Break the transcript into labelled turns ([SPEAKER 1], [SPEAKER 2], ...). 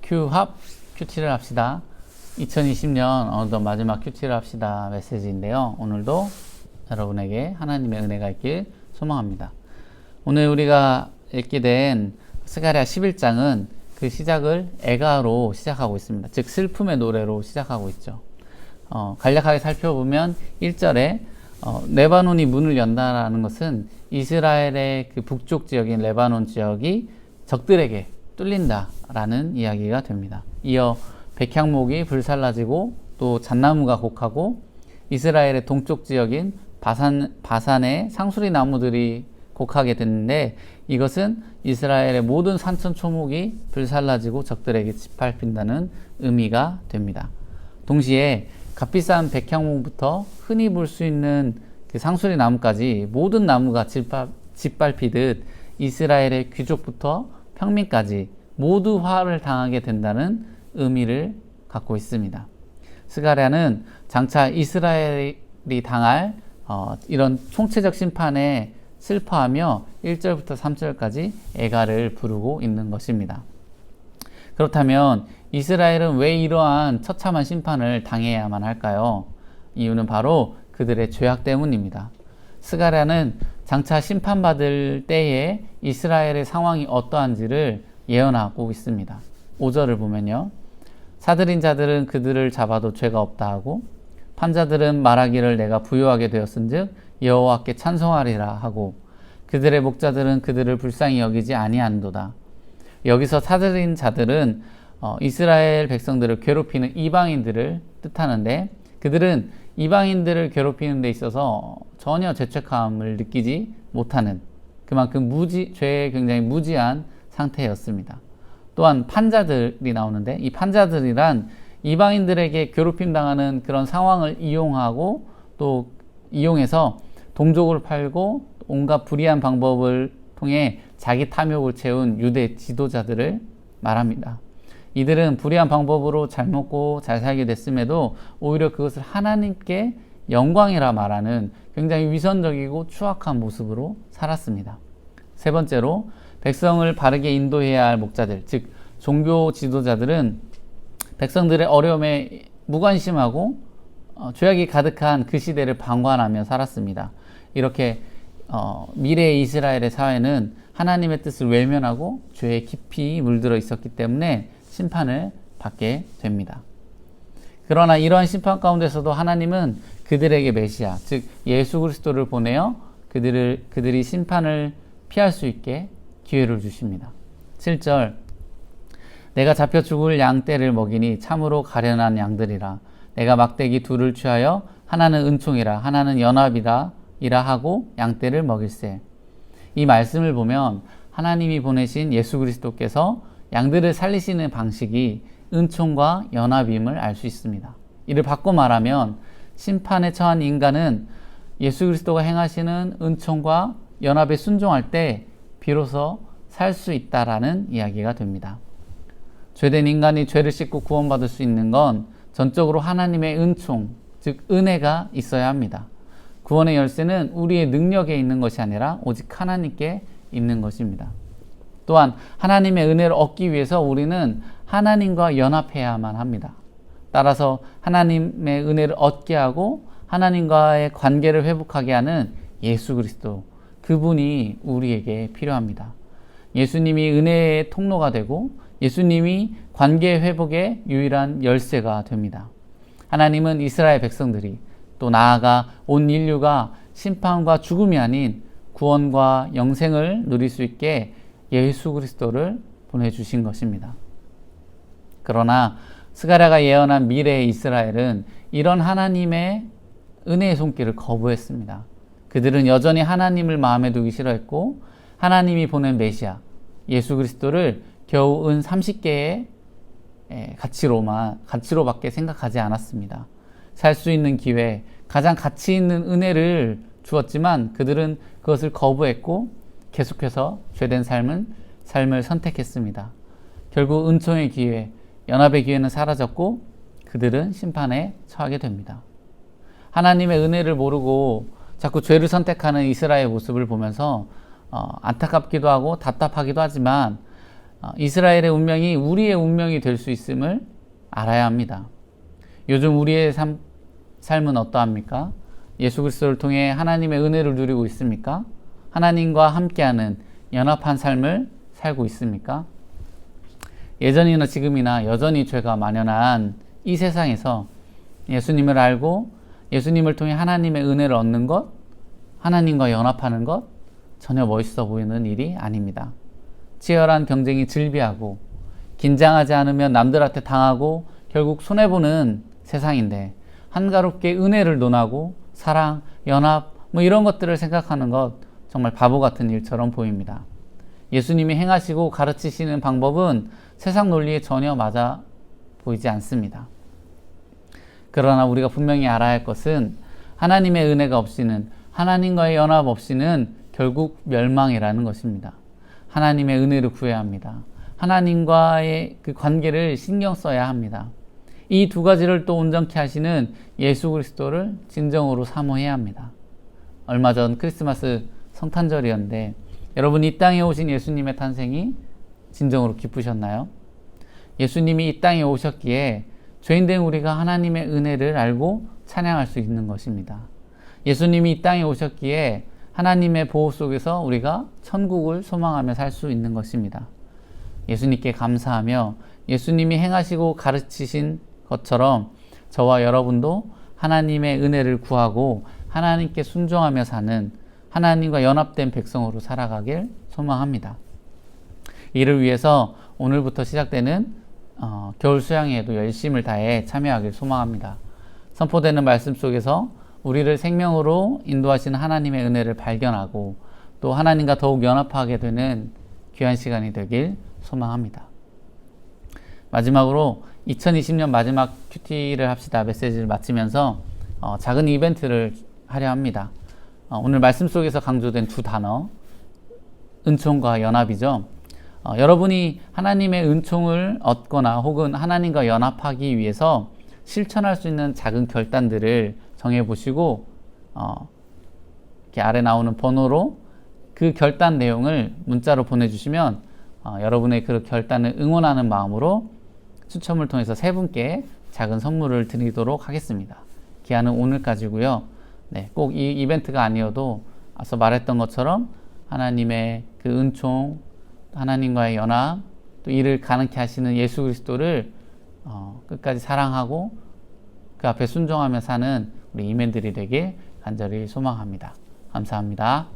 [SPEAKER 1] 큐합 큐티를 합시다. 2020년 어느덧 마지막 큐티를 합시다 메시지인데요. 오늘도 여러분에게 하나님의 은혜가 있길 소망합니다. 오늘 우리가 읽게 된 스가랴 11장은 그 시작을 애가로 시작하고 있습니다. 즉 슬픔의 노래로 시작하고 있죠. 간략하게 살펴보면 1절에 레바논이 문을 연다라는 것은 이스라엘의 그 북쪽 지역인 레바논 지역이 적들에게 뚫린다라는 이야기가 됩니다. 이어 백향목이 불살라지고 또 잣나무가 곡하고 이스라엘의 동쪽 지역인 바산의 상수리 나무들이 곡하게 됐는데, 이것은 이스라엘의 모든 산천 초목이 불살라지고 적들에게 짓밟힌다는 의미가 됩니다. 동시에 값비싼 백향목부터 흔히 볼 수 있는 그 상수리 나무까지 모든 나무가 짓밟히듯 이스라엘의 귀족부터 평민까지 모두 화를 당하게 된다는 의미를 갖고 있습니다. 스가랴는 장차 이스라엘이 당할 이런 총체적 심판에 슬퍼하며 1절부터 3절까지 애가를 부르고 있는 것입니다. 그렇다면 이스라엘은 왜 이러한 처참한 심판을 당해야만 할까요? 이유는 바로 그들의 죄악 때문입니다. 스가랴는 장차 심판받을 때에 이스라엘의 상황이 어떠한지를 예언하고 있습니다. 5절을 보면요, 사들인 자들은 그들을 잡아도 죄가 없다 하고 판자들은 말하기를 내가 부요하게 되었은즉 여호와께 찬송하리라 하고 그들의 목자들은 그들을 불쌍히 여기지 아니한도다. 여기서 사들인 자들은 이스라엘 백성들을 괴롭히는 이방인들을 뜻하는데, 그들은 이방인들을 괴롭히는 데 있어서 전혀 죄책감을 느끼지 못하는, 그만큼 죄에 굉장히 무지한 상태였습니다. 또한 판자들이 나오는데, 이 판자들이란 이방인들에게 괴롭힘 당하는 그런 상황을 이용하고 또 이용해서 동족을 팔고 온갖 불의한 방법을 통해 자기 탐욕을 채운 유대 지도자들을 말합니다. 이들은 불의한 방법으로 잘 먹고 잘 살게 됐음에도 오히려 그것을 하나님께 영광이라 말하는 굉장히 위선적이고 추악한 모습으로 살았습니다. 세 번째로, 백성을 바르게 인도해야 할 목자들, 즉 종교 지도자들은 백성들의 어려움에 무관심하고 죄악이 가득한 그 시대를 방관하며 살았습니다. 이렇게 미래의 이스라엘의 사회는 하나님의 뜻을 외면하고 죄에 깊이 물들어 있었기 때문에 심판을 받게 됩니다. 그러나 이러한 심판 가운데서도 하나님은 그들에게 메시아, 즉 예수 그리스도를 보내어 그들이 심판을 피할 수 있게 기회를 주십니다. 7절, 내가 잡혀 죽을 양떼를 먹이니 참으로 가련한 양들이라. 내가 막대기 둘을 취하여 하나는 은총이라 하나는 연합이라 하고 양떼를 먹일세. 이 말씀을 보면 하나님이 보내신 예수 그리스도께서 양들을 살리시는 방식이 은총과 연합임을 알 수 있습니다. 이를 바꿔 말하면 심판에 처한 인간은 예수 그리스도가 행하시는 은총과 연합에 순종할 때 비로소 살 수 있다라는 이야기가 됩니다. 죄된 인간이 죄를 씻고 구원받을 수 있는 건 전적으로 하나님의 은총, 즉 은혜가 있어야 합니다. 구원의 열쇠는 우리의 능력에 있는 것이 아니라 오직 하나님께 있는 것입니다. 또한 하나님의 은혜를 얻기 위해서 우리는 하나님과 연합해야만 합니다. 따라서 하나님의 은혜를 얻게 하고 하나님과의 관계를 회복하게 하는 예수 그리스도, 그분이 우리에게 필요합니다. 예수님이 은혜의 통로가 되고 예수님이 관계 회복의 유일한 열쇠가 됩니다. 하나님은 이스라엘 백성들이, 또 나아가 온 인류가 심판과 죽음이 아닌 구원과 영생을 누릴 수 있게 예수 그리스도를 보내주신 것입니다. 그러나 스가랴가 예언한 미래의 이스라엘은 이런 하나님의 은혜의 손길을 거부했습니다. 그들은 여전히 하나님을 마음에 두기 싫어했고 하나님이 보낸 메시아 예수 그리스도를 겨우 은 30개의 가치로밖에 생각하지 않았습니다. 살 수 있는 기회, 가장 가치 있는 은혜를 주었지만 그들은 그것을 거부했고 계속해서 죄된 삶을 선택했습니다. 결국 은총의 기회, 연합의 기회는 사라졌고 그들은 심판에 처하게 됩니다. 하나님의 은혜를 모르고 자꾸 죄를 선택하는 이스라엘의 모습을 보면서 안타깝기도 하고 답답하기도 하지만 이스라엘의 운명이 우리의 운명이 될 수 있음을 알아야 합니다. 요즘 우리의 삶은 어떠합니까? 예수 그리스도를 통해 하나님의 은혜를 누리고 있습니까? 하나님과 함께하는 연합한 삶을 살고 있습니까? 예전이나 지금이나 여전히 죄가 만연한 이 세상에서 예수님을 알고 예수님을 통해 하나님의 은혜를 얻는 것, 하나님과 연합하는 것 전혀 멋있어 보이는 일이 아닙니다. 치열한 경쟁이 즐비하고 긴장하지 않으면 남들한테 당하고 결국 손해보는 세상인데 한가롭게 은혜를 논하고 사랑, 연합 이런 것들을 생각하는 것 정말 바보 같은 일처럼 보입니다. 예수님이 행하시고 가르치시는 방법은 세상 논리에 전혀 맞아 보이지 않습니다. 그러나 우리가 분명히 알아야 할 것은 하나님의 은혜가 없이는, 하나님과의 연합 없이는 결국 멸망이라는 것입니다. 하나님의 은혜를 구해야 합니다. 하나님과의 그 관계를 신경 써야 합니다. 이 두 가지를 또 온전케 하시는 예수 그리스도를 진정으로 사모해야 합니다. 얼마 전 크리스마스 성탄절이었는데 여러분, 이 땅에 오신 예수님의 탄생이 진정으로 기쁘셨나요? 예수님이 이 땅에 오셨기에 죄인된 우리가 하나님의 은혜를 알고 찬양할 수 있는 것입니다. 예수님이 이 땅에 오셨기에 하나님의 보호 속에서 우리가 천국을 소망하며 살 수 있는 것입니다. 예수님께 감사하며 예수님이 행하시고 가르치신 것처럼 저와 여러분도 하나님의 은혜를 구하고 하나님께 순종하며 사는 하나님과 연합된 백성으로 살아가길 소망합니다. 이를 위해서 오늘부터 시작되는 겨울 수양회에도 열심을 다해 참여하길 소망합니다. 선포되는 말씀 속에서 우리를 생명으로 인도하시는 하나님의 은혜를 발견하고 또 하나님과 더욱 연합하게 되는 귀한 시간이 되길 소망합니다. 마지막으로 2020년 마지막 큐티를 합시다 메시지를 마치면서 작은 이벤트를 하려 합니다. 오늘 말씀 속에서 강조된 두 단어, 은총과 연합이죠. 여러분이 하나님의 은총을 얻거나 혹은 하나님과 연합하기 위해서 실천할 수 있는 작은 결단들을 정해보시고 이렇게 아래 나오는 번호로 그 결단 내용을 문자로 보내주시면 여러분의 그 결단을 응원하는 마음으로 추첨을 통해서 세 분께 작은 선물을 드리도록 하겠습니다. 기한은 오늘까지고요. 네, 꼭 이 이벤트가 아니어도 앞서 말했던 것처럼 하나님의 그 은총, 하나님과의 연합, 또 이를 가능케 하시는 예수 그리스도를 끝까지 사랑하고 그 앞에 순종하며 사는 우리 이맨들이 되길 간절히 소망합니다. 감사합니다.